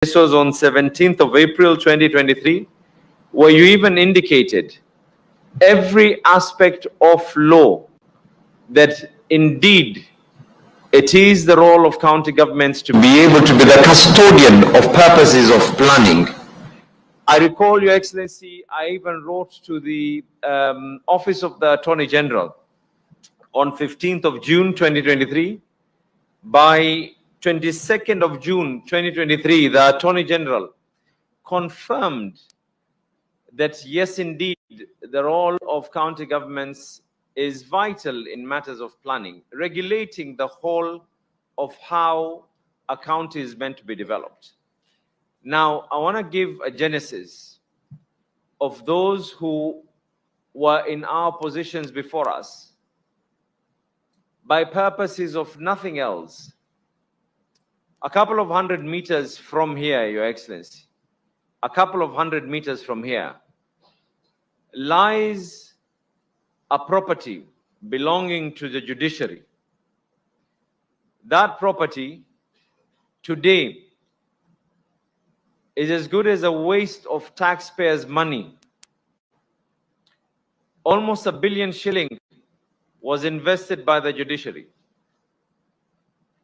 This was on 17th of April 2023, where you even indicated every aspect of law that indeed it is the role of county governments to be able to be the custodian of purposes of planning. I recall, Your Excellency, I even wrote to the Office of the Attorney General on 15th of June 2023. By 22nd of June 2023, the Attorney General confirmed that yes, indeed, the role of county governments is vital in matters of planning, regulating the whole of how a county is meant to be developed. Now, I want to give a genesis of those who were in our positions before us by purposes of nothing else. A couple of 100 meters from here, Your Excellency, a couple of 100 meters from here, lies a property belonging to the judiciary. That property today is as good as a waste of taxpayers' money. Almost R1 billion was invested by the judiciary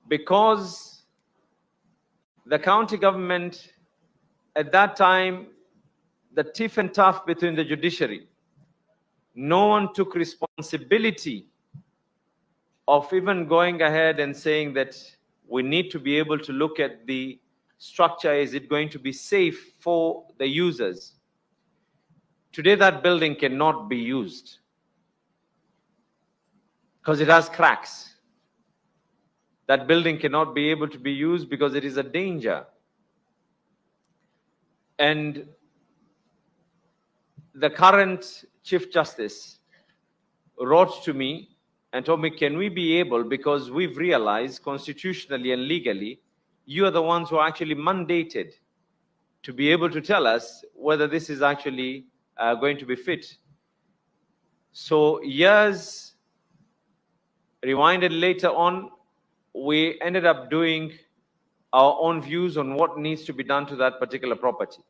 because the county government at that time, the tiff and tough between the judiciary, no one took responsibility of even going ahead and saying that we need to be able to look at the structure. Is it going to be safe for the users? Today, that building cannot be used because it has cracks. That building cannot be able to be used because it is a danger. And the current Chief Justice wrote to me and told me, can we be able, because we've realized constitutionally and legally, you are the ones who are actually mandated to be able to tell us whether this is actually going to be fit. So years rewinded later on, we ended up doing our own views on what needs to be done to that particular property.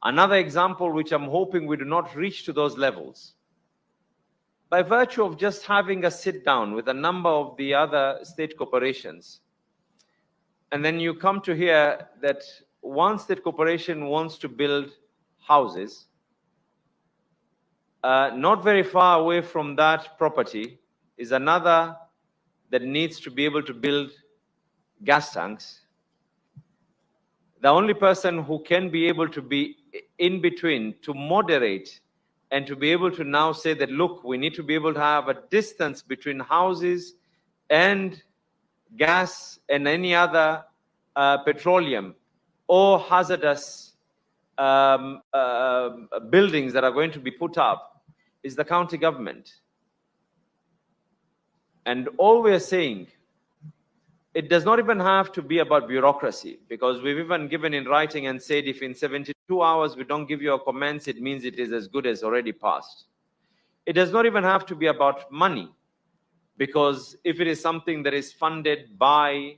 Another example, which I'm hoping we do not reach to those levels, by virtue of just having a sit down with a number of the other state corporations, and then you come to hear that one state corporation wants to build houses, not very far away from that property is another that needs to be able to build gas tanks. The only person who can be able to be in between to moderate and to be able to now say that, look, we need to be able to have a distance between houses and gas and any other petroleum or hazardous buildings that are going to be put up is the county government. And all we're saying, it does not even have to be about bureaucracy, because we've even given in writing and said if in 72 hours we don't give you a comments, it means it is as good as already passed. It does not even have to be about money, because if it is something that is funded by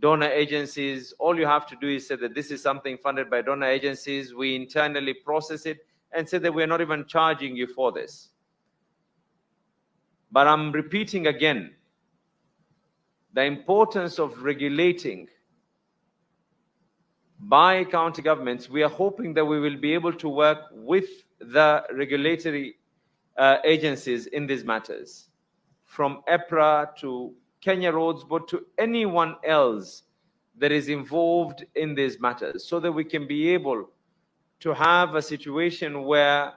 donor agencies, all you have to do is say that this is something funded by donor agencies. We internally process it and say that we're not even charging you for this. But I'm repeating again, the importance of regulating by county governments. We are hoping that we will be able to work with the regulatory agencies in these matters, from EPRA to Kenya Roads, but to anyone else that is involved in these matters, so that we can be able to have a situation where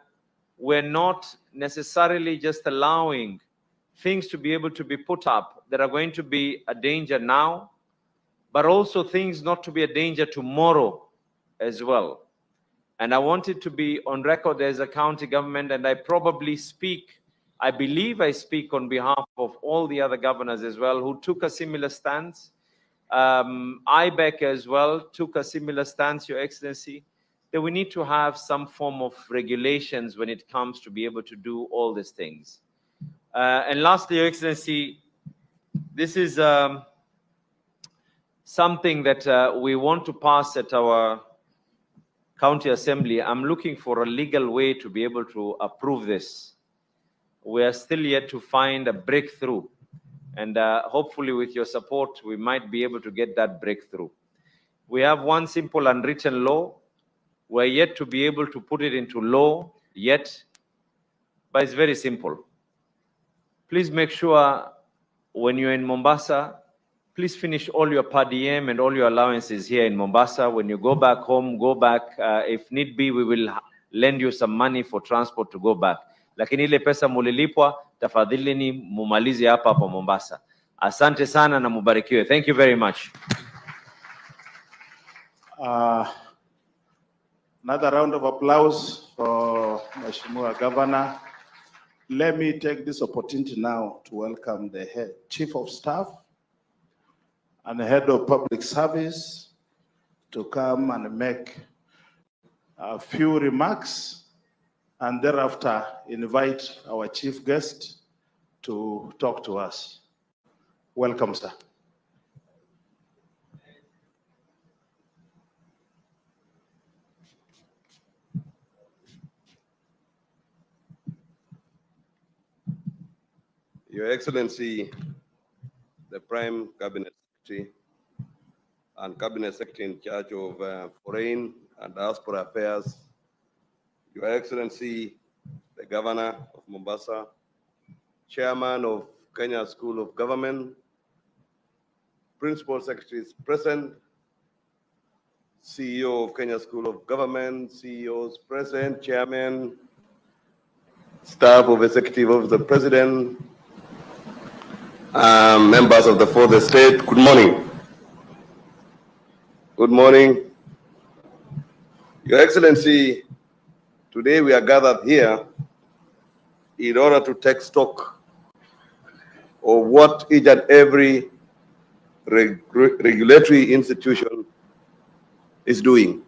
we're not necessarily just allowing things to be able to be put up that are going to be a danger now, but also things not to be a danger tomorrow as well. And I want it to be on record as a county government, and I believe I speak on behalf of all the other governors as well who took a similar stance. IBEC as well took a similar stance, Your Excellency, that we need to have some form of regulations when it comes to be able to do all these things. And lastly, Your Excellency, this is something that we want to pass at our county assembly. I'm looking for a legal way to be able to approve this. We are still yet to find a breakthrough, and hopefully with your support, we might be able to get that breakthrough. We have one simple unwritten law. We're yet to be able to put it into law yet, but it's very simple. Please make sure when you're in Mombasa, please finish all your per diem and all your allowances here in Mombasa. When you go back home, go back. If need be, we will lend you some money for transport to go back. Lakini ile pesa mulilipwa, tafadhali mumalize hapa hapa Mombasa. Asante sana na mubarikiwe. Thank you very much. Another round of applause for Mheshimiwa Governor. Let me take this opportunity now to welcome the Chief of Staff and the Head of Public Service to come and make a few remarks, and thereafter invite our chief guest to talk to us. Welcome, sir. Your Excellency, the Prime Cabinet Secretary and Cabinet Secretary in charge of Foreign and Diaspora Affairs, Your Excellency, the Governor of Mombasa, Chairman of Kenya School of Government, Principal Secretaries present, CEO of Kenya School of Government, CEOs present, Chairman, staff of Executive of the President, members of the fourth estate, good morning. Good morning. Your Excellency, today we are gathered here in order to take stock of what each and every regulatory institution is doing.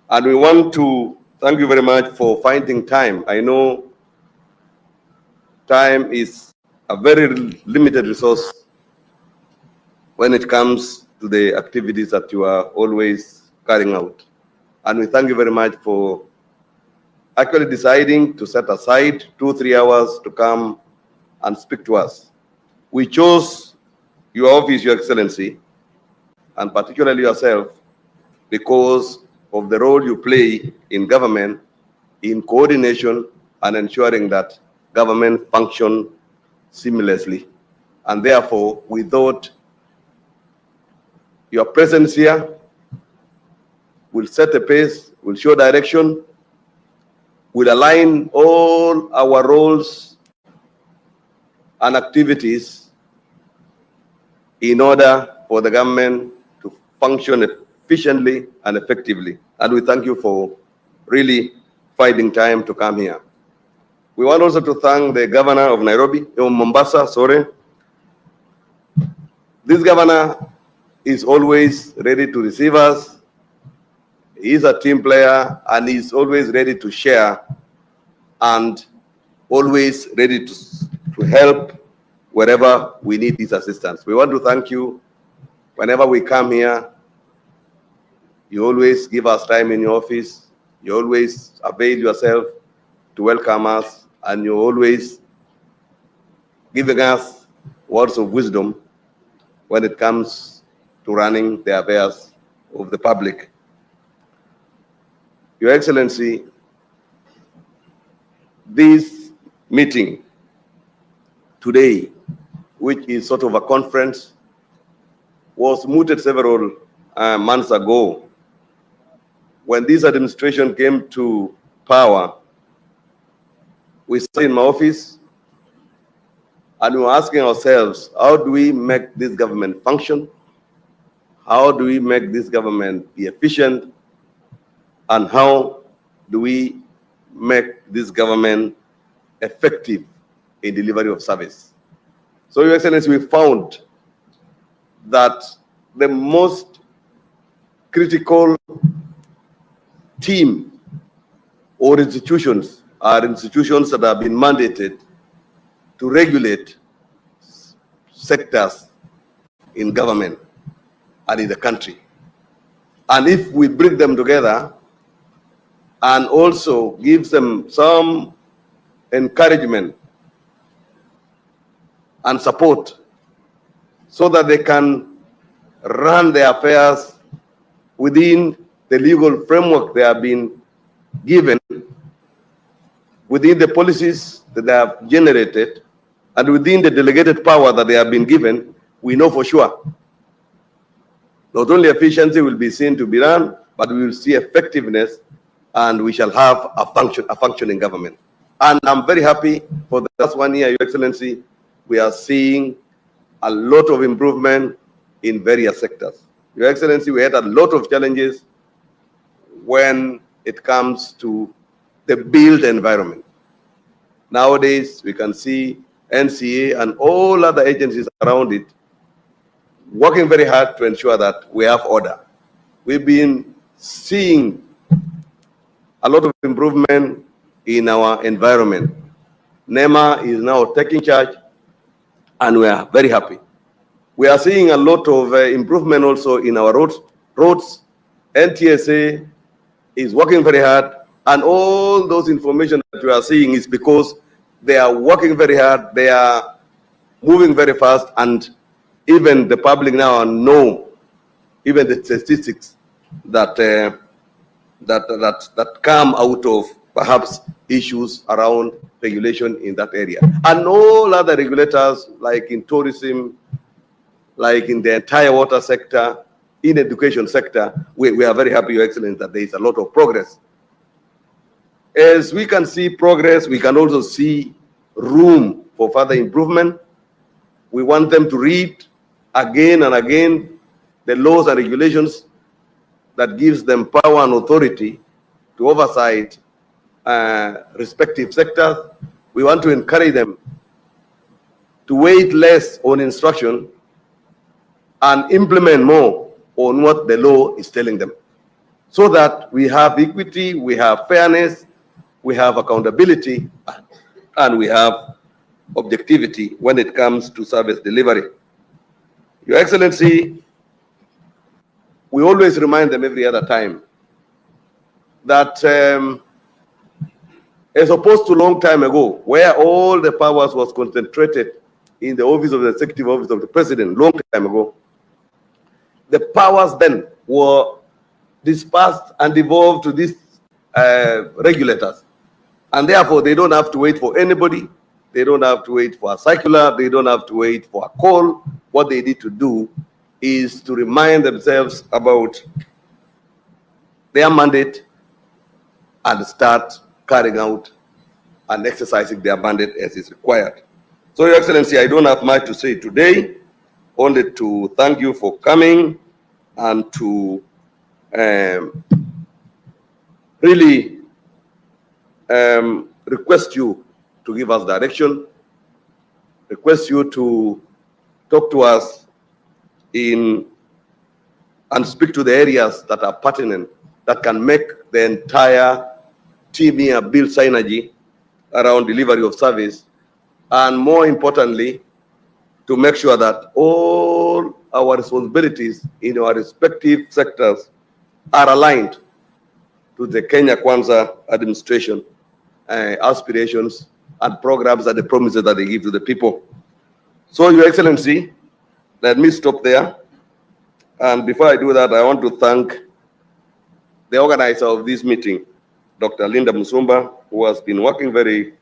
And we want to thank you very much for finding time. I know time is a very limited resource when it comes to the activities that you are always carrying out. And we thank you very much for actually deciding to set aside 2-3 hours to come and speak to us. We chose your office, Your Excellency, and particularly yourself, because of the role you play in government in coordination and ensuring that government function seamlessly. And therefore, we thought your presence here will set a pace, will show direction, will align all our roles and activities in order for the government to function efficiently and effectively. And we thank you for really finding time to come here. We want also to thank the governor of Mombasa, sorry. This governor is always ready to receive us. He's a team player and he's always ready to share and always ready to help wherever we need his assistance. We want to thank you. Whenever we come here, you always give us time in your office. You always avail yourself to welcome us, and you're always giving us words of wisdom when it comes to running the affairs of the public. Your Excellency, this meeting today, which is sort of a conference, was mooted several months ago. When this administration came to power, we sat in my office and we were asking ourselves, how do we make this government function? How do we make this government be efficient? And how do we make this government effective in delivery of service? So, Your Excellency, we found that the most critical team or institutions are institutions that have been mandated to regulate sectors in government. and in the country. And if we bring them together and also give them some encouragement and support so that they can run their affairs within the legal framework they have been given, within the policies that they have generated, and within the delegated power that they have been given, we know for sure not only efficiency will be seen to be done, but we will see effectiveness, and we shall have a functioning government. And I'm very happy for the last 1 year, Your Excellency, we are seeing a lot of improvement in various sectors. Your Excellency, we had a lot of challenges when it comes to the built environment. Nowadays, we can see NCA and all other agencies around it working very hard to ensure that we have order. We've been seeing a lot of improvement in our environment. NEMA is now taking charge, and we are very happy. We are seeing a lot of improvement also in our roads. NTSA is working very hard, and all those information that we are seeing is because they are working very hard, they are moving very fast, and even the public now know even the statistics that that come out of perhaps issues around regulation in that area. And all other regulators, like in tourism, like in the entire water sector, in education sector, we are very happy, Your Excellency, that there is a lot of progress. As we can see progress, we can also see room for further improvement. We want them to read again and again the laws and regulations that gives them power and authority to oversight respective sectors. We want to encourage them to wait less on instruction and implement more on what the law is telling them, so that we have equity, we have fairness, we have accountability, and we have objectivity when it comes to service delivery. Your Excellency, we always remind them every other time that as opposed to a long time ago, where all the powers was concentrated in the office of the executive office of the president, long time ago, the powers then were dispersed and devolved to these regulators. And therefore, they don't have to wait for anybody. They don't have to wait for a circular. They don't have to wait for a call. What they need to do is to remind themselves about their mandate and start carrying out and exercising their mandate as is required. So, Your Excellency, I don't have much to say today, only to thank you for coming and to really request you to give us direction, request you to talk to us in and speak to the areas that are pertinent, that can make the entire team here build synergy around delivery of service, and more importantly, to make sure that all our responsibilities in our respective sectors are aligned to the Kenya Kwanza administration aspirations and programs and the promises that they give to the people. So, Your Excellency, let me stop there. And before I do that, I want to thank the organizer of this meeting, Dr. Linda Musumba, who has been working very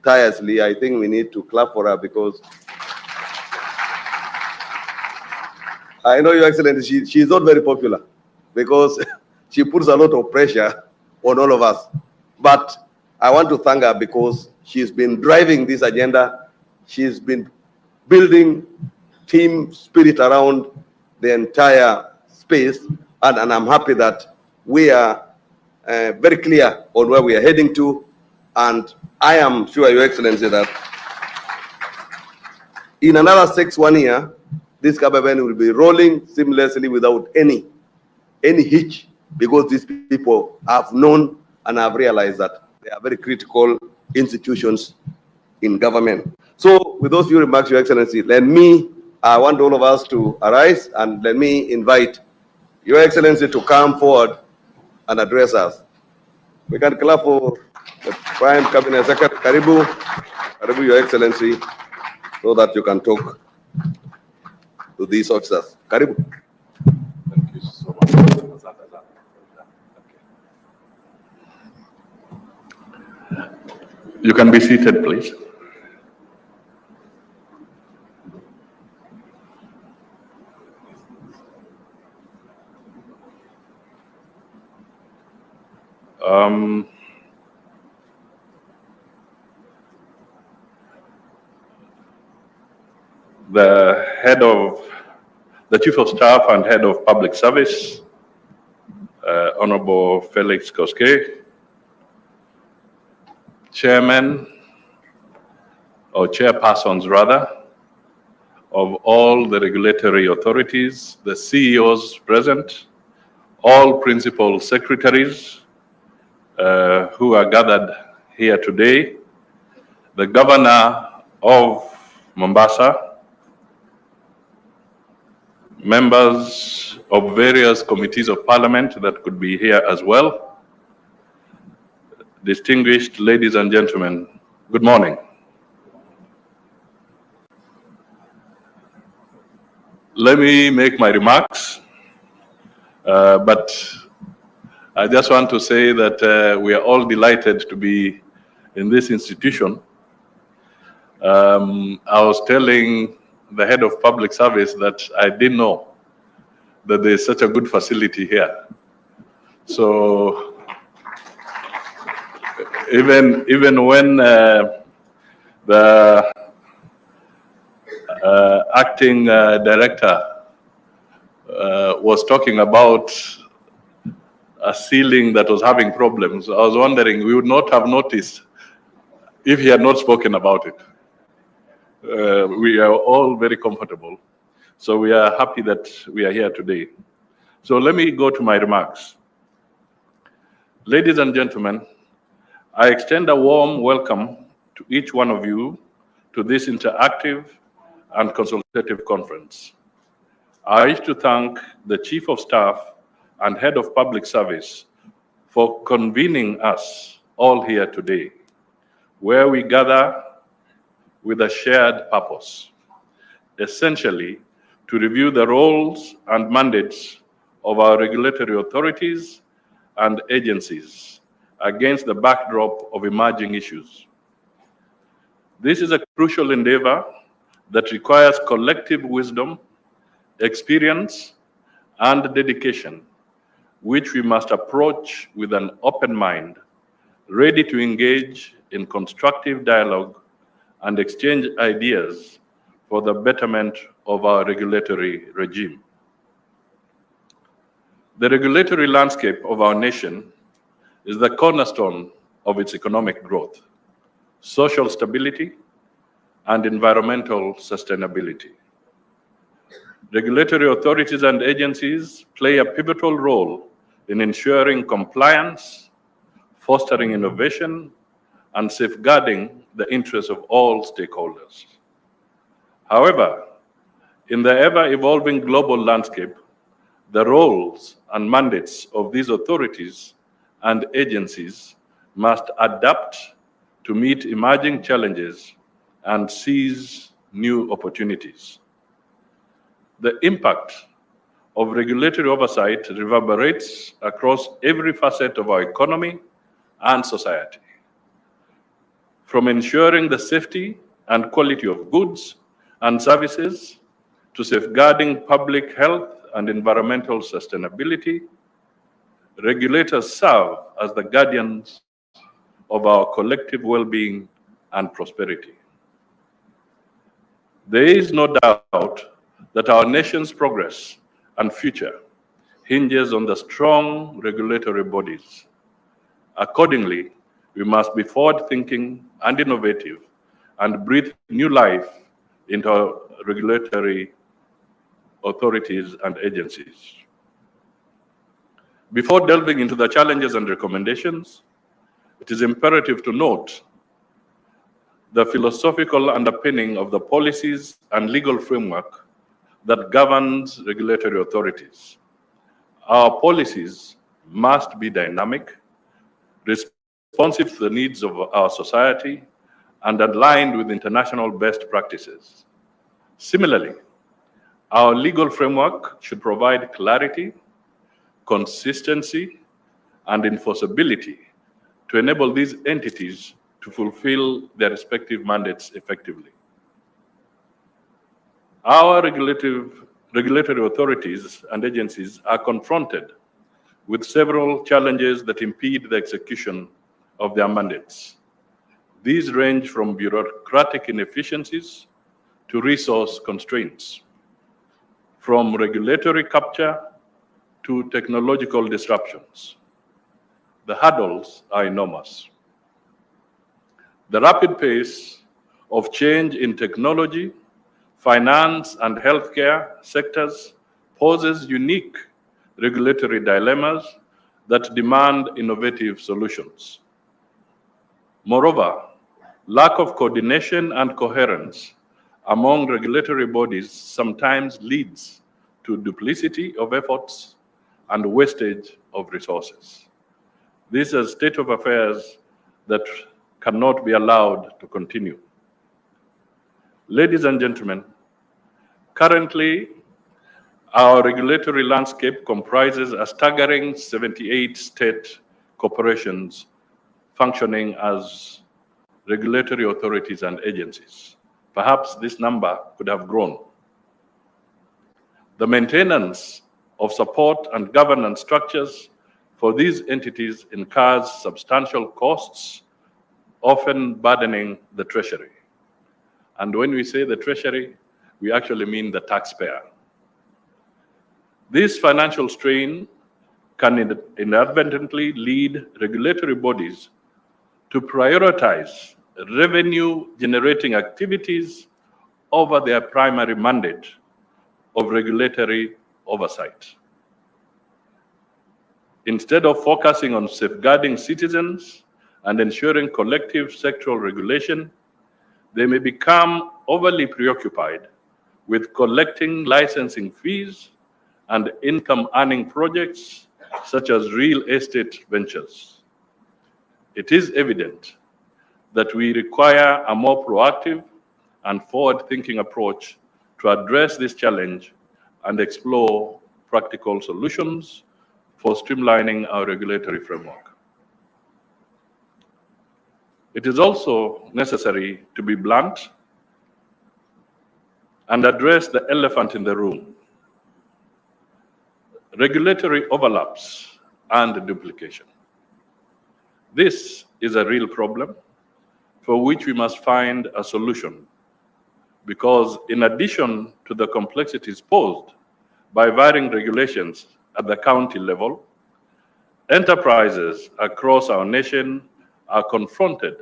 tirelessly. I think we need to clap for her, because I know, Your Excellency, she is not very popular, because she puts a lot of pressure on all of us. But I want to thank her because she's been driving this agenda. She's been building team spirit around the entire space. And I'm happy that we are very clear on where we are heading to. And I am sure, Your Excellency, that in another 1 year, this government will be rolling seamlessly without any hitch, because these people have known and have realized that they are very critical institutions in government. So, with those few remarks, Your Excellency, let me I want all of us to arise, and let me invite Your Excellency to come forward and address us. We can clap for the Prime Cabinet Secretary. Karibu, Karibu, Your Excellency, so that you can talk to these officers. Karibu. Thank you so much. You can be seated, please. The Chief of Staff and Head of Public Service, Honorable Felix Koske, Chairman, or Chairpersons rather, of all the regulatory authorities, the CEOs present, all Principal Secretaries who are gathered here today, the Governor of Mombasa, members of various committees of parliament that could be here as well, distinguished ladies and gentlemen, good morning. Let me make my remarks, but I just want to say that we are all delighted to be in this institution. I was telling the head of public service that I didn't know that there's such a good facility here. So even when the acting director was talking about a ceiling that was having problems, I was wondering, we would not have noticed if he had not spoken about it. We are all very comfortable. So we are happy that we are here today. So let me go to my remarks. Ladies and gentlemen, I extend a warm welcome to each one of you to this interactive and consultative conference. I wish to thank the Chief of Staff and Head of Public Service for convening us all here today, where we gather with a shared purpose, essentially to review the roles and mandates of our regulatory authorities and agencies against the backdrop of emerging issues. This is a crucial endeavor that requires collective wisdom, experience, and dedication, which we must approach with an open mind, ready to engage in constructive dialogue and exchange ideas for the betterment of our regulatory regime. The regulatory landscape of our nation is the cornerstone of its economic growth, social stability, and environmental sustainability. Regulatory authorities and agencies play a pivotal role in ensuring compliance, fostering innovation, and safeguarding the interests of all stakeholders. However, in the ever-evolving global landscape, the roles and mandates of these authorities and agencies must adapt to meet emerging challenges and seize new opportunities. The impact of regulatory oversight reverberates across every facet of our economy and society, from ensuring the safety and quality of goods and services to safeguarding public health and environmental sustainability. Regulators serve as the guardians of our collective well-being and prosperity. There is no doubt that our nation's progress and future hinges on the strong regulatory bodies. Accordingly, we must be forward-thinking and innovative and breathe new life into our regulatory authorities and agencies. Before delving into the challenges and recommendations, it is imperative to note the philosophical underpinning of the policies and legal framework that governs regulatory authorities. Our policies must be dynamic, responsive to the needs of our society, and aligned with international best practices. Similarly, our legal framework should provide clarity, consistency, and enforceability to enable these entities to fulfill their respective mandates effectively. Our regulatory authorities and agencies are confronted with several challenges that impede the execution of their mandates. These range from bureaucratic inefficiencies to resource constraints, from regulatory capture to technological disruptions. The hurdles are enormous. The rapid pace of change in technology, finance, and healthcare sectors poses unique regulatory dilemmas that demand innovative solutions. Moreover, lack of coordination and coherence among regulatory bodies sometimes leads to duplicity of efforts and wastage of resources. This is a state of affairs that cannot be allowed to continue. Ladies and gentlemen, currently, our regulatory landscape comprises a staggering 78 state corporations functioning as regulatory authorities and agencies. Perhaps this number could have grown. The maintenance of support and governance structures for these entities incurs substantial costs, often burdening the treasury. And when we say the treasury, we actually mean the taxpayer. This financial strain can inadvertently lead regulatory bodies to prioritize revenue-generating activities over their primary mandate of regulatory oversight. Instead of focusing on safeguarding citizens and ensuring collective sectoral regulation, they may become overly preoccupied with collecting licensing fees and income-earning projects such as real estate ventures. It is evident that we require a more proactive and forward-thinking approach to address this challenge and explore practical solutions for streamlining our regulatory framework. It is also necessary to be blunt and address the elephant in the room: regulatory overlaps and duplication. This is a real problem for which we must find a solution, because in addition to the complexities posed by varying regulations at the county level, enterprises across our nation are confronted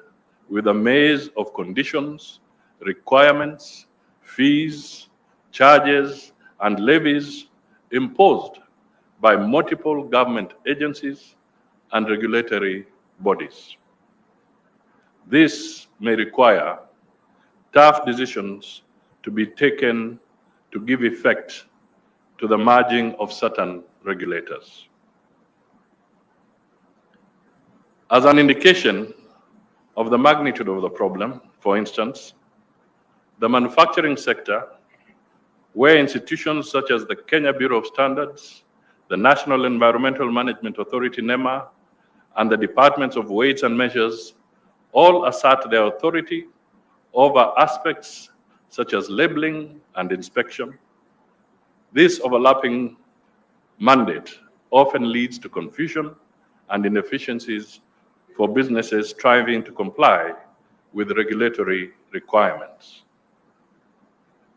with a maze of conditions, requirements, fees, charges, and levies imposed by multiple government agencies and regulatory bodies. This may require tough decisions to be taken to give effect to the merging of certain regulators. As an indication of the magnitude of the problem, for instance, the manufacturing sector, where institutions such as the Kenya Bureau of Standards, the National Environmental Management Authority, NEMA, and the Departments of Weights and Measures all assert their authority over aspects such as labeling and inspection. This overlapping mandate often leads to confusion and inefficiencies for businesses striving to comply with regulatory requirements.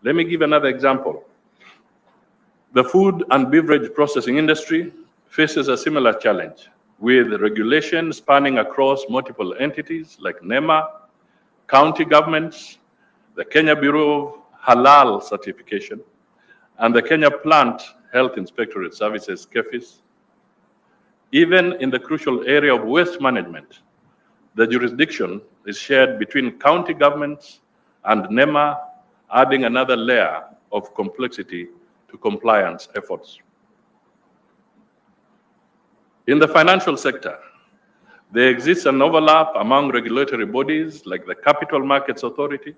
Let me give another example. The food and beverage processing industry faces a similar challenge, with regulation spanning across multiple entities like NEMA, county governments, the Kenya Bureau of Halal Certification, and the Kenya Plant Health Inspectorate Services, KEFIS. Even in the crucial area of waste management, the jurisdiction is shared between county governments and NEMA, adding another layer of complexity to compliance efforts. In the financial sector, there exists an overlap among regulatory bodies like the Capital Markets Authority,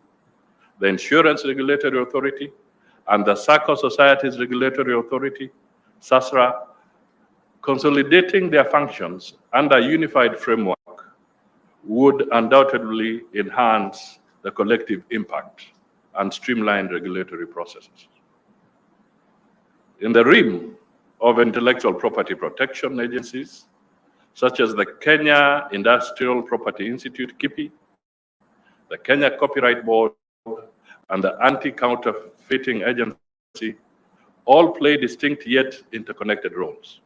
the Insurance Regulatory Authority, and the Circle Societies Regulatory Authority, SASRA. Consolidating their functions under a unified framework would undoubtedly enhance the collective impact and streamline regulatory processes. In the realm of intellectual property protection agencies, such as the Kenya Industrial Property Institute, KIPI, the Kenya Copyright Board, and the Anti-Counterfeiting Agency, all play distinct yet interconnected roles.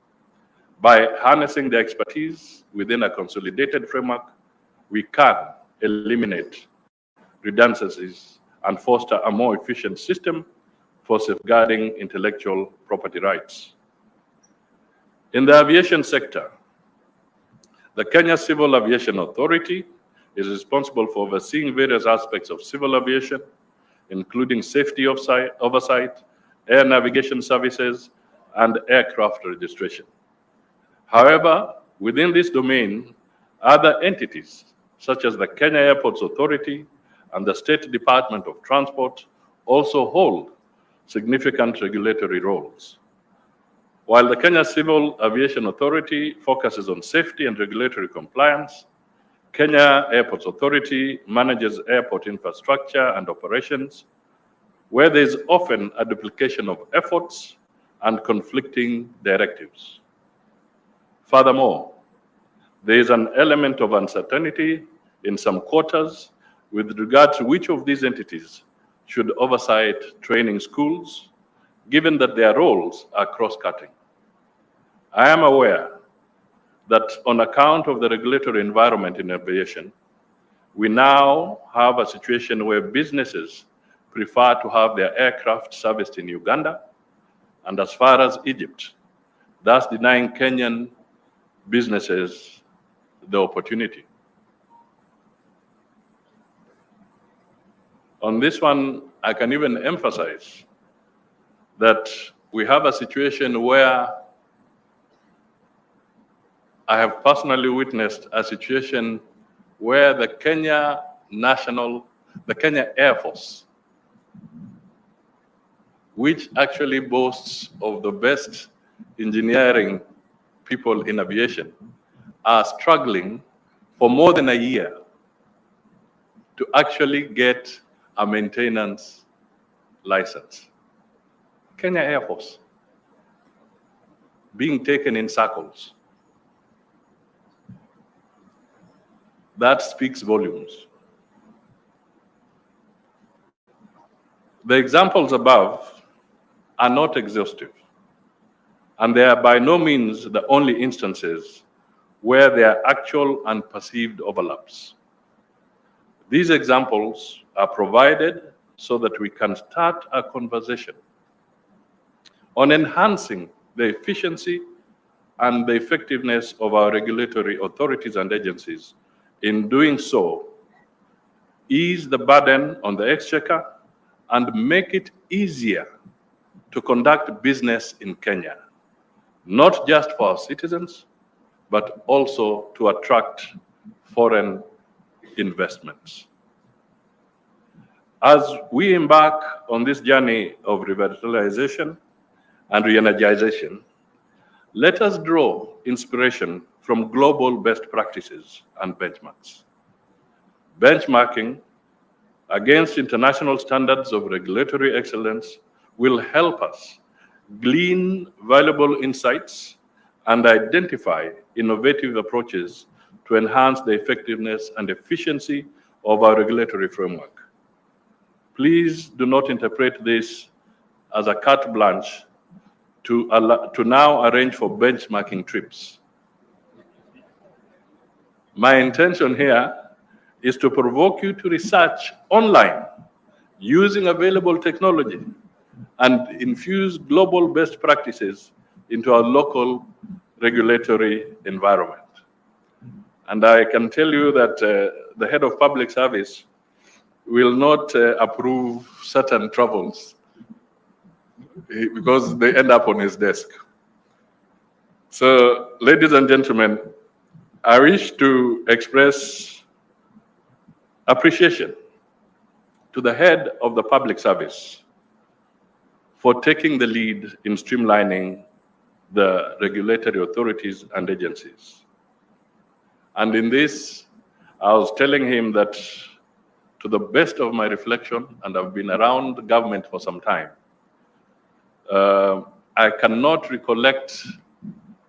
By harnessing their expertise within a consolidated framework, we can eliminate redundancies and foster a more efficient system for safeguarding intellectual property rights. In the aviation sector, the Kenya Civil Aviation Authority is responsible for overseeing various aspects of civil aviation, including safety oversight, air navigation services, and aircraft registration. However, within this domain, other entities, such as the Kenya Airports Authority and the State Department of Transport, also hold significant regulatory roles. While the Kenya Civil Aviation Authority focuses on safety and regulatory compliance, Kenya Airports Authority manages airport infrastructure and operations, where there is often a duplication of efforts and conflicting directives. Furthermore, there is an element of uncertainty in some quarters with regard to which of these entities should oversight training schools, given that their roles are cross-cutting. I am aware that on account of the regulatory environment in aviation, we now have a situation where businesses prefer to have their aircraft serviced in Uganda and as far as Egypt, thus denying Kenyan businesses the opportunity. On this one, I can even emphasize that we have a situation where I have personally witnessed a situation where the Kenya Air Force, which actually boasts of the best engineering people in aviation, are struggling for more than a year to actually get a maintenance license. Kenya Air Force being taken in circles. That speaks volumes. The examples above are not exhaustive, and they are by no means the only instances where there are actual and perceived overlaps. These examples are provided so that we can start a conversation on enhancing the efficiency and the effectiveness of our regulatory authorities and agencies. In doing so, ease the burden on the exchequer and make it easier to conduct business in Kenya, not just for our citizens, but also to attract foreign investments. As we embark on this journey of revitalization and re-energization, let us draw inspiration from global best practices and benchmarks. Benchmarking against international standards of regulatory excellence will help us glean valuable insights and identify innovative approaches to enhance the effectiveness and efficiency of our regulatory framework. Please do not interpret this as a carte blanche to now arrange for benchmarking trips. My intention here is to provoke you to research online using available technology and infuse global best practices into our local regulatory environment. And I can tell you that the head of public service will not approve certain travels because they end up on his desk. So, ladies and gentlemen, I wish to express appreciation to the head of the public service for taking the lead in streamlining the regulatory authorities and agencies. And in this, I was telling him that to the best of my reflection, and I've been around government for some time, I cannot recollect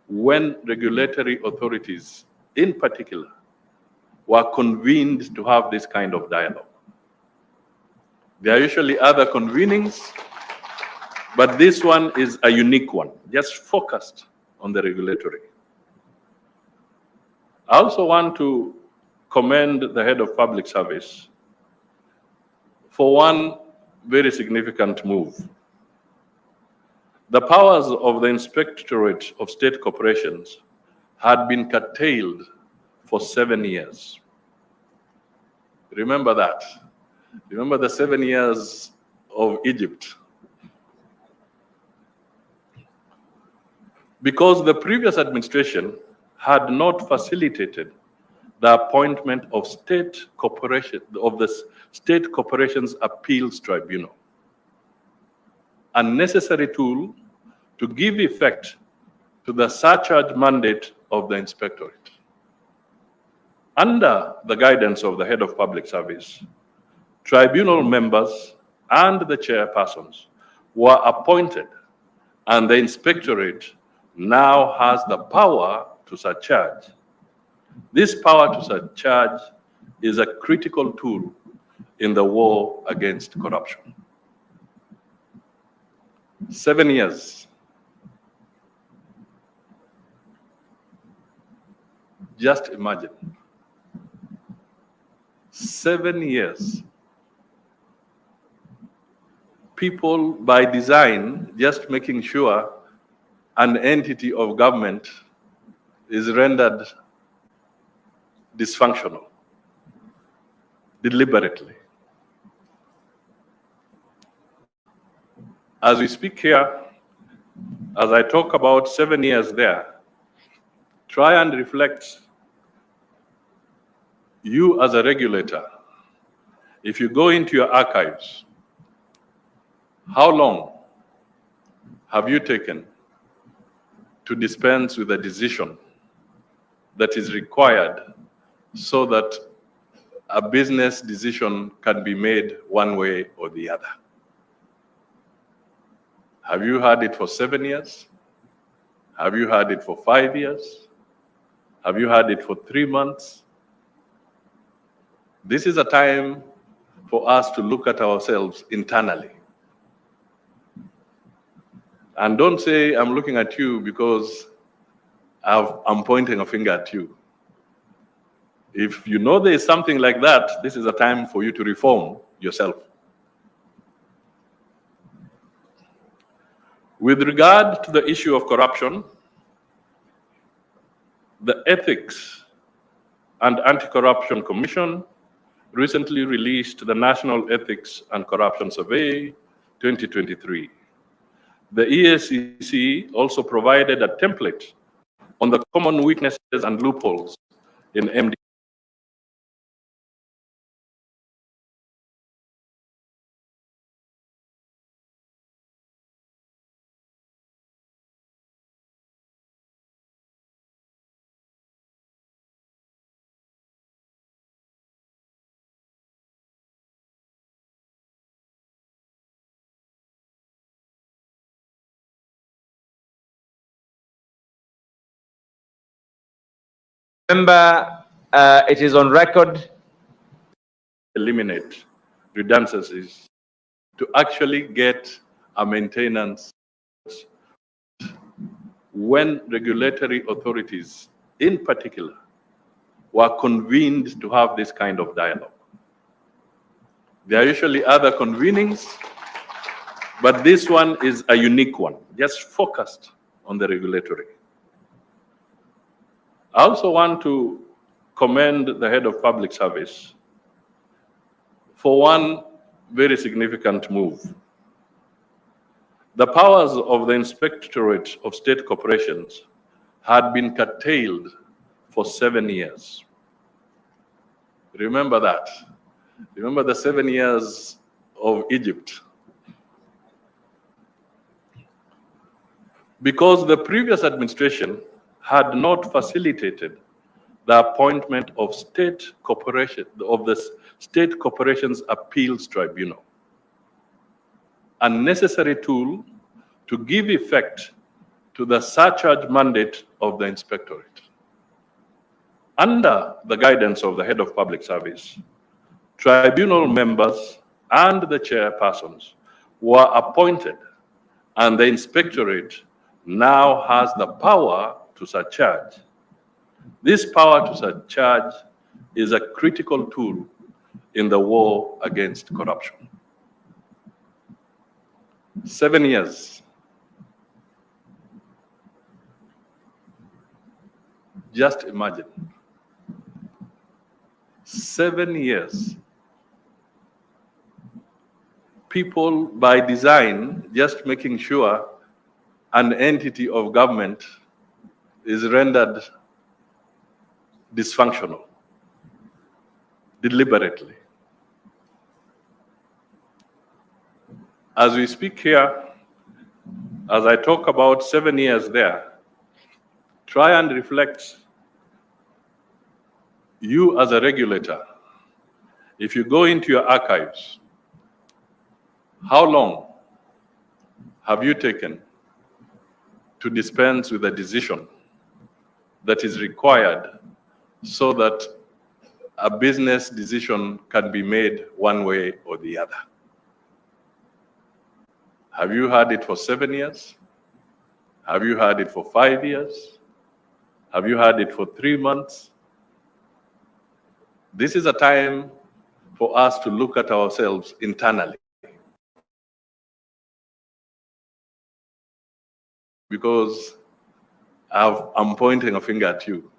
when regulatory authorities in particular were convened to have this kind of dialogue. There are usually other convenings, but this one is a unique one, just focused on the regulatory. I also want to commend the head of public service for one very significant move. The powers of the Inspectorate of State Corporations had been curtailed for 7 years. Remember that. Remember the 7 years of Egypt. Because the previous administration had not facilitated the appointment of the State Corporations Appeals Tribunal, a necessary tool to give effect to the surcharge mandate of the Inspectorate. Under the guidance of the head of public service, tribunal members and the chairpersons were appointed, and the Inspectorate now has the power to surcharge. This power to surcharge is a critical tool in the war against corruption. 7 years. Just imagine. 7 years. People, by design, just making sure an entity of government is rendered dysfunctional, deliberately. As we speak here, as I talk about 7 years there, try and reflect, you as a regulator, if you go into your archives, how long have you taken to dispense with a decision that is required so that a business decision can be made one way or the other? Have you had it for 7 years? Have you had it for 5 years? Have you had it for 3 months? This is a time for us to look at ourselves internally. And don't say, I'm looking at you because I'm pointing a finger at you. If you know there is something like that, this is a time for you to reform yourself. With regard to the issue of corruption, the Ethics and Anti-Corruption Commission recently released the National Ethics and Corruption Survey 2023. The EACC also provided a template on the common weaknesses and loopholes in MD. Remember, it is on record. Eliminate redundancies to actually get a maintenance. When regulatory authorities in particular were convened to have this kind of dialogue. There are usually other convenings, but this one is a unique one, just focused on the regulatory. I also want to commend the head of public service for one very significant move. The powers of the Inspectorate of State Corporations had been curtailed for 7 years. Remember that. Remember the 7 years of Egypt. Because the previous administration had not facilitated the appointment of the State Corporations Appeals Tribunal, a necessary tool to give effect to the surcharge mandate of the Inspectorate. Under the guidance of the Head of Public Service, tribunal members and the chairpersons were appointed, and the Inspectorate now has the power to surcharge. This power to surcharge is a critical tool in the war against corruption. 7 years. Just imagine. 7 years. People by design just making sure an entity of government is rendered dysfunctional deliberately. As we speak here, as I talk about 7 years there, try and reflect, you as a regulator, if you go into your archives, how long have you taken to dispense with a decision that is required so that a business decision can be made one way or the other? Have you had it for 7 years? Have you had it for 5 years? Have you had it for 3 months? This is a time for us to look at ourselves internally. Because I'm pointing a finger at you.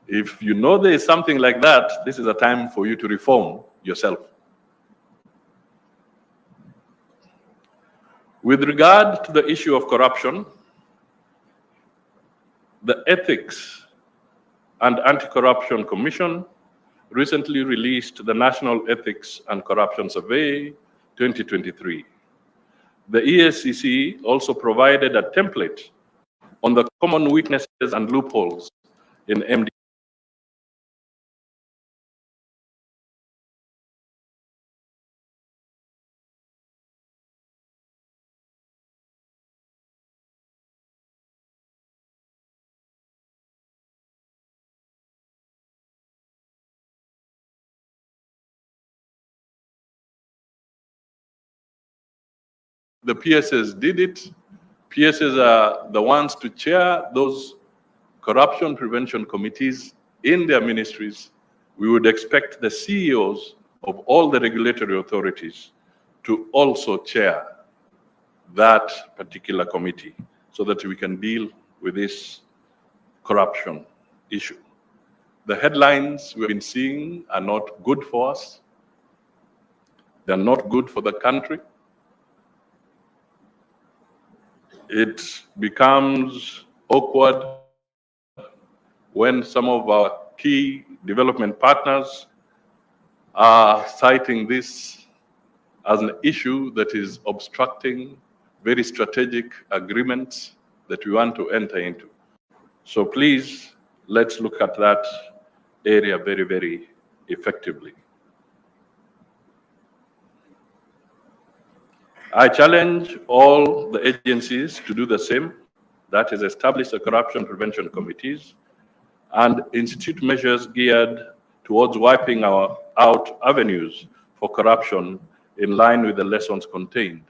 If you know there is something like that, this is a time for you to reform yourself. With regard to the issue of corruption, the Ethics and Anti-Corruption Commission recently released the National Ethics and Corruption Survey 2023. The EACC also provided a template on the common weaknesses and loopholes in MD. The PSs did it. PSs are the ones to chair those corruption prevention committees in their ministries. We would expect the CEOs of all the regulatory authorities to also chair that particular committee so that we can deal with this corruption issue. The headlines we've been seeing are not good for us. They're not good for the country. It becomes awkward when some of our key development partners are citing this as an issue that is obstructing very strategic agreements that we want to enter into. So please, let's look at that area very, very effectively. I challenge all the agencies to do the same, that is, establish the corruption prevention committees and institute measures geared towards wiping out avenues for corruption in line with the lessons contained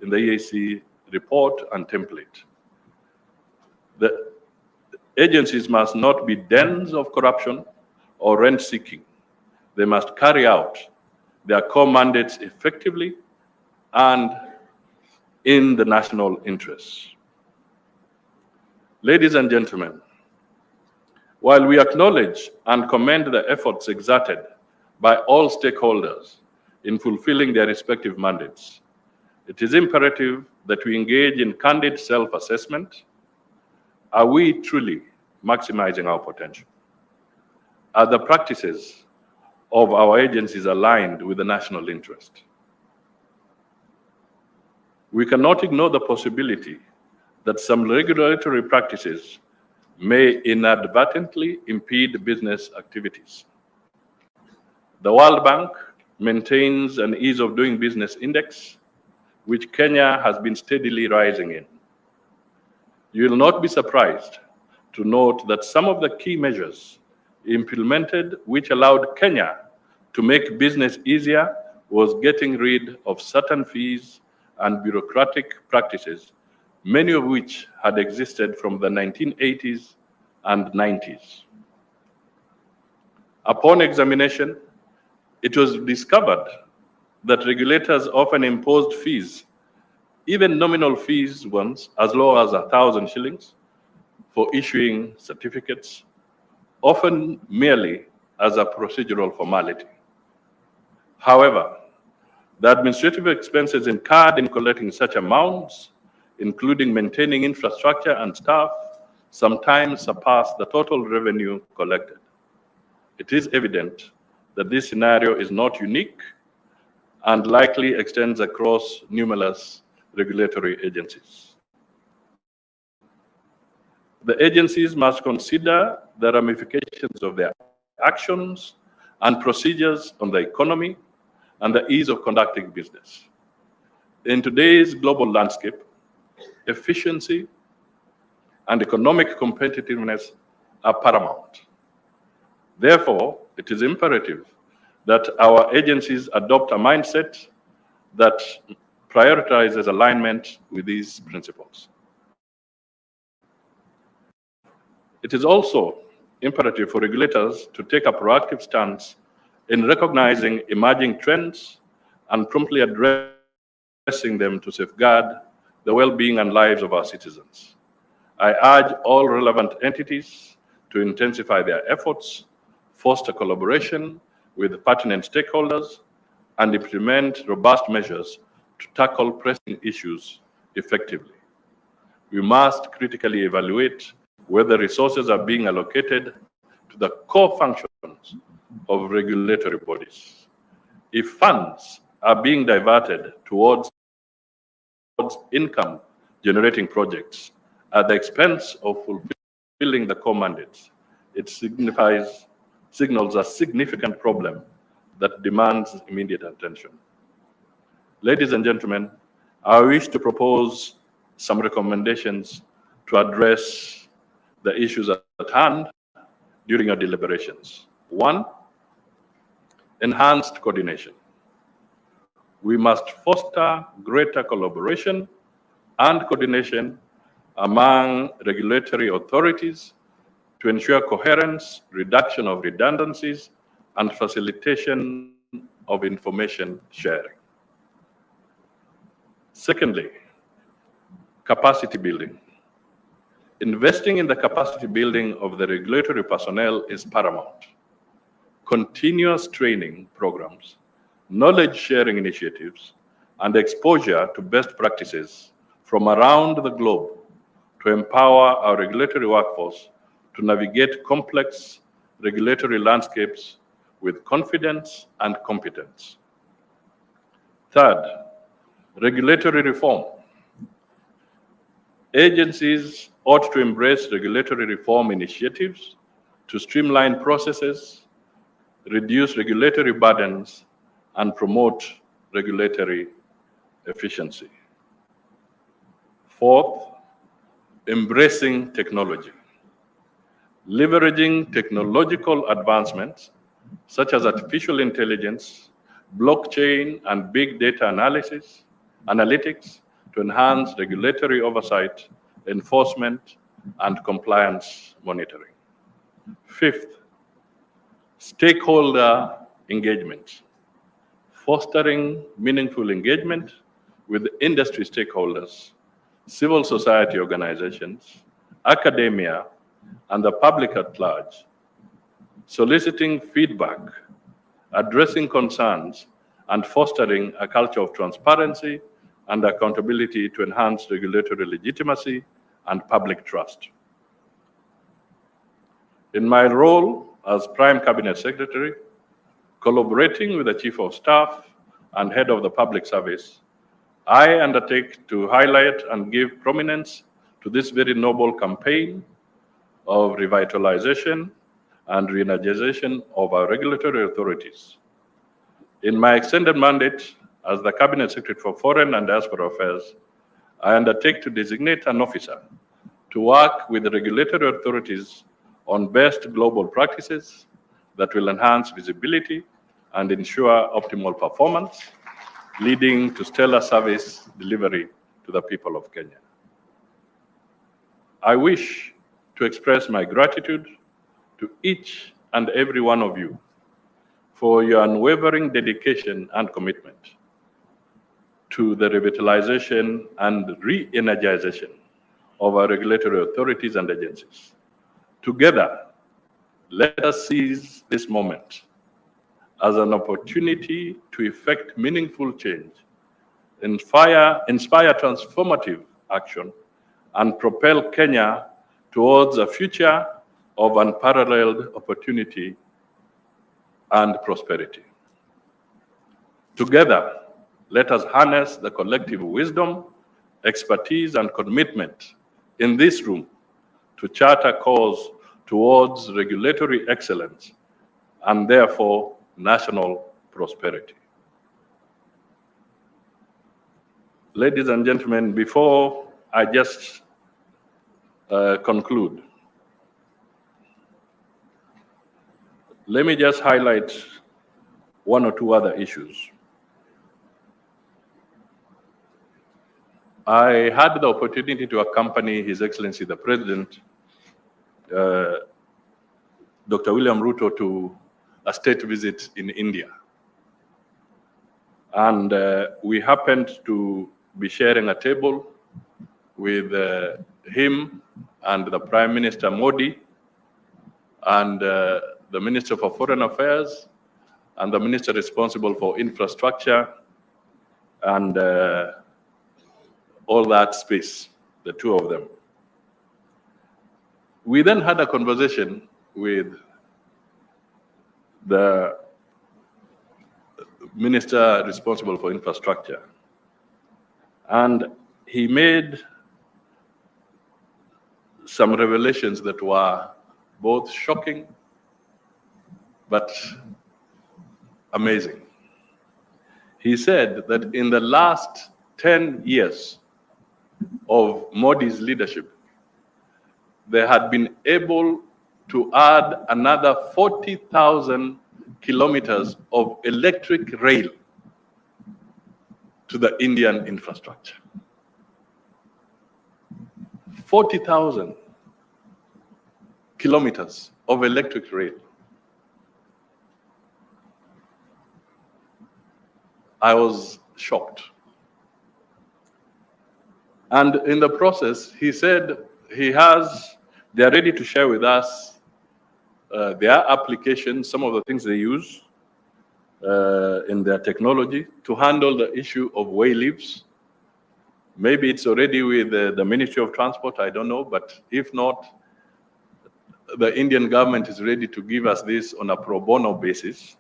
in the EAC report and template. The agencies must not be dens of corruption or rent-seeking. They must carry out their core mandates effectively and in the national interest. Ladies and gentlemen, while we acknowledge and commend the efforts exerted by all stakeholders in fulfilling their respective mandates, It is imperative that we engage in candid self-assessment. Are we truly maximizing our potential? Are the practices of our agencies aligned with the national interest? We cannot ignore the possibility that some regulatory practices may inadvertently impede business activities. The World Bank maintains an ease of doing business index, which Kenya has been steadily rising in. You will not be surprised to note that some of the key measures implemented which allowed Kenya to make business easier was getting rid of certain fees and bureaucratic practices, many of which had existed from the 1980s and 90s. Upon examination, it was discovered that regulators often imposed fees, even nominal fees ones, as low as 1,000 shillings for issuing certificates, often merely as a procedural formality. However, the administrative expenses incurred in collecting such amounts, including maintaining infrastructure and staff, sometimes surpass the total revenue collected. It is evident that this scenario is not unique and likely extends across numerous regulatory agencies. The agencies must consider the ramifications of their actions and procedures on the economy and the ease of conducting business. In today's global landscape, efficiency and economic competitiveness are paramount. Therefore, it is imperative that our agencies adopt a mindset that prioritizes alignment with these principles. It is also imperative for regulators to take a proactive stance in recognizing emerging trends and promptly addressing them to safeguard the well-being and lives of our citizens. I urge all relevant entities to intensify their efforts, foster collaboration with pertinent stakeholders, and implement robust measures to tackle pressing issues effectively. We must critically evaluate whether resources are being allocated to the core functions of regulatory bodies. If funds are being diverted towards income-generating projects at the expense of fulfilling the core mandates, it signals a significant problem that demands immediate attention. Ladies and gentlemen, I wish to propose some recommendations to address the issues at hand during our deliberations. 1, enhanced coordination. We must foster greater collaboration and coordination among regulatory authorities to ensure coherence, reduction of redundancies, and facilitation of information sharing. Secondly, capacity building. Investing in the capacity building of the regulatory personnel is paramount. Continuous training programs, knowledge sharing initiatives, and exposure to best practices from around the globe to empower our regulatory workforce to navigate complex regulatory landscapes with confidence and competence. Third, regulatory reform. Agencies ought to embrace regulatory reform initiatives to streamline processes, reduce regulatory burdens, and promote regulatory efficiency. Fourth, embracing technology. Leveraging technological advancements such as artificial intelligence, blockchain, and big data analytics to enhance regulatory oversight, enforcement, and compliance monitoring. Fifth, stakeholder engagement. Fostering meaningful engagement with industry stakeholders, civil society organizations, academia, and the public at large, soliciting feedback, addressing concerns, and fostering a culture of transparency and accountability to enhance regulatory legitimacy and public trust. In my role as Prime Cabinet Secretary, collaborating with the Chief of Staff and Head of the Public Service, I undertake to highlight and give prominence to this very noble campaign of revitalization and re-energization of our regulatory authorities. In my extended mandate as the Cabinet Secretary for Foreign and Diaspora Affairs, I undertake to designate an officer to work with the regulatory authorities on best global practices that will enhance visibility and ensure optimal performance, leading to stellar service delivery to the people of Kenya. I wish to express my gratitude to each and every one of you for your unwavering dedication and commitment to the revitalization and re-energization of our regulatory authorities and agencies. Together, let us seize this moment as an opportunity to effect meaningful change, inspire transformative action, and propel Kenya towards a future of unparalleled opportunity and prosperity. Together, let us harness the collective wisdom, expertise, and commitment in this room to chart a course towards regulatory excellence and therefore national prosperity. Ladies and gentlemen, before I just conclude, let me just highlight one or two other issues. I had the opportunity to accompany His Excellency the President, Dr. William Ruto, to a state visit in India. And we happened to be sharing a table with him and the Prime Minister Modi and the Minister for Foreign Affairs and the Minister responsible for infrastructure and all that space, the two of them. We then had a conversation with the Minister responsible for infrastructure, and he made some revelations that were both shocking but amazing. He said that in the last 10 years of Modi's leadership, they had been able to add another 40,000 kilometers of electric rail to the Indian infrastructure. 40,000 kilometers of electric rail. I was shocked. And in the process, he said they are ready to share with us their applications, some of the things they use in their technology to handle the issue of way leaves. Maybe it's already with the Ministry of Transport, I don't know, but if not, the Indian government is ready to give us this on a pro bono basis.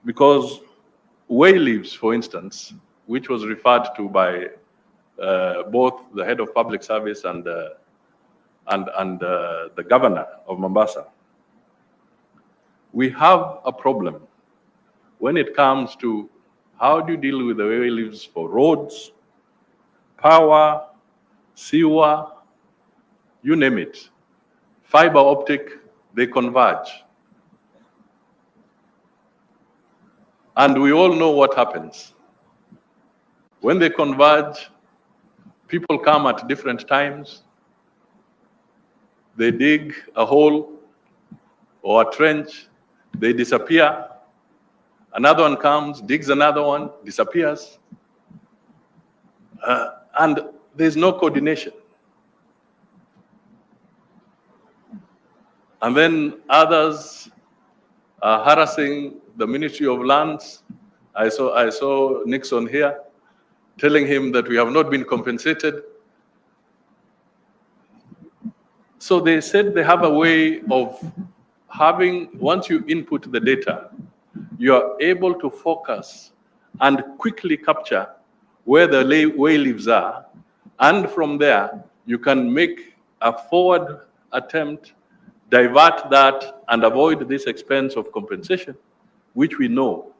Because way leaves, for instance, which was referred to by both the head of public service and the governor of Mombasa, we have a problem when it comes to how do you deal with the way leaves for roads, power, sewer, you name it. Fiber optic, they converge. And we all know what happens. When they converge, people come at different times. They dig a hole or a trench, they disappear. Another one comes, digs another one, disappears. And there's no coordination. And then others are harassing the Ministry of Lands. I saw Nixon here. telling him that we have not been compensated. So they said they have a way of having, once you input the data, you are able to focus and quickly capture where the way leaves are. And from there, you can make a forward attempt, divert that, and avoid this expense of compensation, which we know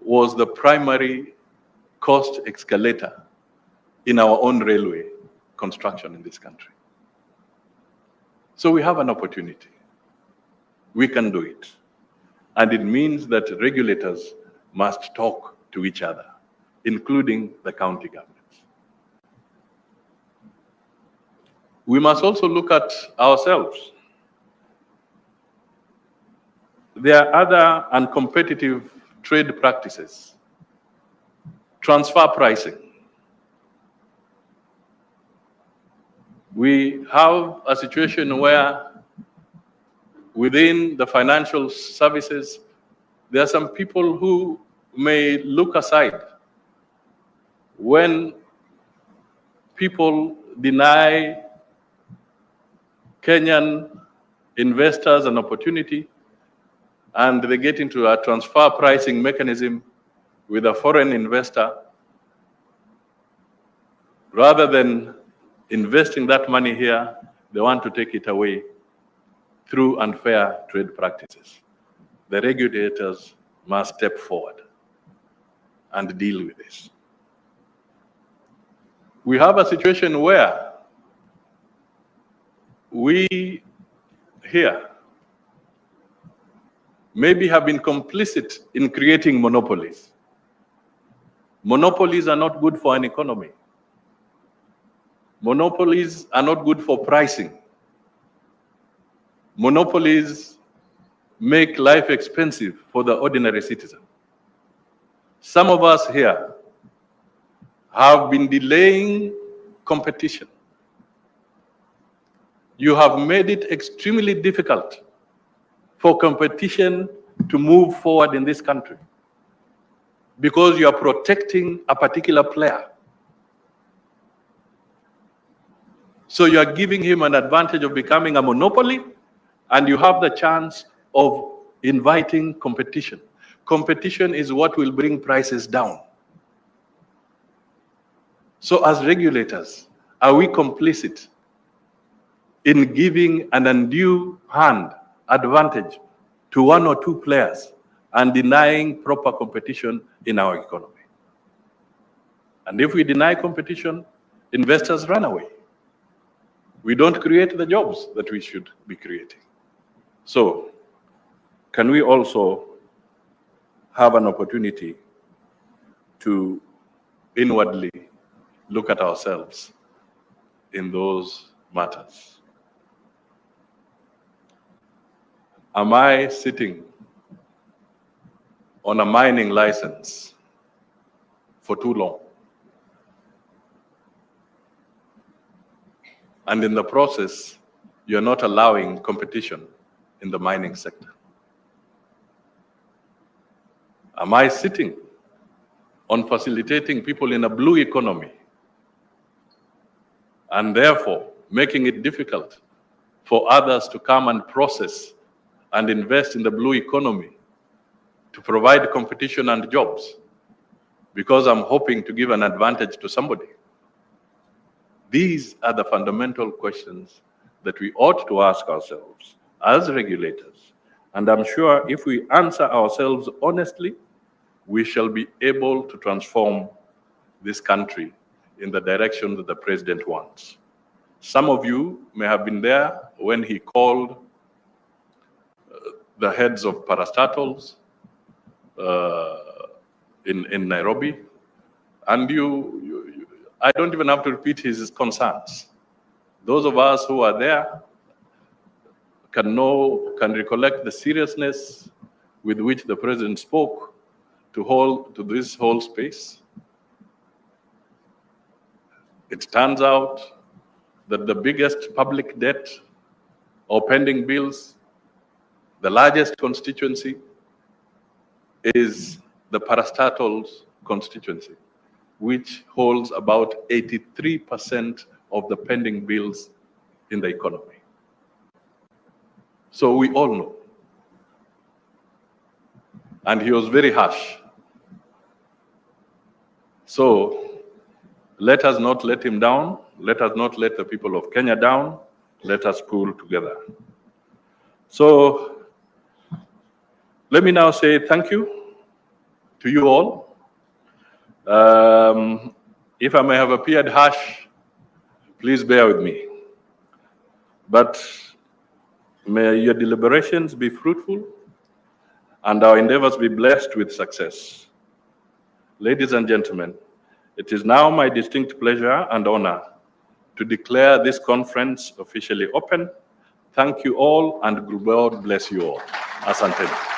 was the primary cost escalator in our own railway construction in this country. So we have an opportunity. We can do it. And it means that regulators must talk to each other, including the county governments. We must also look at ourselves. There are other uncompetitive trade practices, transfer pricing. We have a situation where within the financial services, there are some people who may look aside when people deny Kenyan investors an opportunity and they get into a transfer pricing mechanism with a foreign investor. Rather than investing that money here, they want to take it away through unfair trade practices. The regulators must step forward and deal with this. We have a situation where we here maybe have been complicit in creating monopolies. Monopolies are not good for an economy. Monopolies are not good for pricing. Monopolies make life expensive for the ordinary citizen. Some of us here have been delaying competition. You have made it extremely difficult for competition to move forward in this country because you are protecting a particular player. So you are giving him an advantage of becoming a monopoly, and you have the chance of inviting competition. Competition is what will bring prices down. So as regulators, are we complicit in giving an undue hand advantage to one or two players and denying proper competition in our economy? And if we deny competition, investors run away. We don't create the jobs that we should be creating. So, can we also have an opportunity to inwardly look at ourselves in those matters? Am I sitting on a mining license for too long? And in the process, you're not allowing competition in the mining sector. Am I sitting on facilitating people in a blue economy and therefore making it difficult for others to come and process and invest in the blue economy to provide competition and jobs because I'm hoping to give an advantage to somebody? These are the fundamental questions that we ought to ask ourselves as regulators. And I'm sure if we answer ourselves honestly, we shall be able to transform this country in the direction that the president wants. Some of you may have been there when he called the heads of parastatals in Nairobi, and I don't even have to repeat his concerns. Those of us who are there can recollect the seriousness with which the president spoke to this whole space. It turns out that the biggest public debt or pending bills, the largest constituency, is the parastatals constituency. which holds about 83% of the pending bills in the economy. So we all know. And he was very harsh. So let us not let him down. Let us not let the people of Kenya down. Let us pull together. So let me now say thank you to you all. If I may have appeared harsh, please bear with me. But may your deliberations be fruitful and our endeavors be blessed with success. Ladies and gentlemen, it is now my distinct pleasure and honor to declare this conference officially open. Thank you all, and God bless you all. Asante.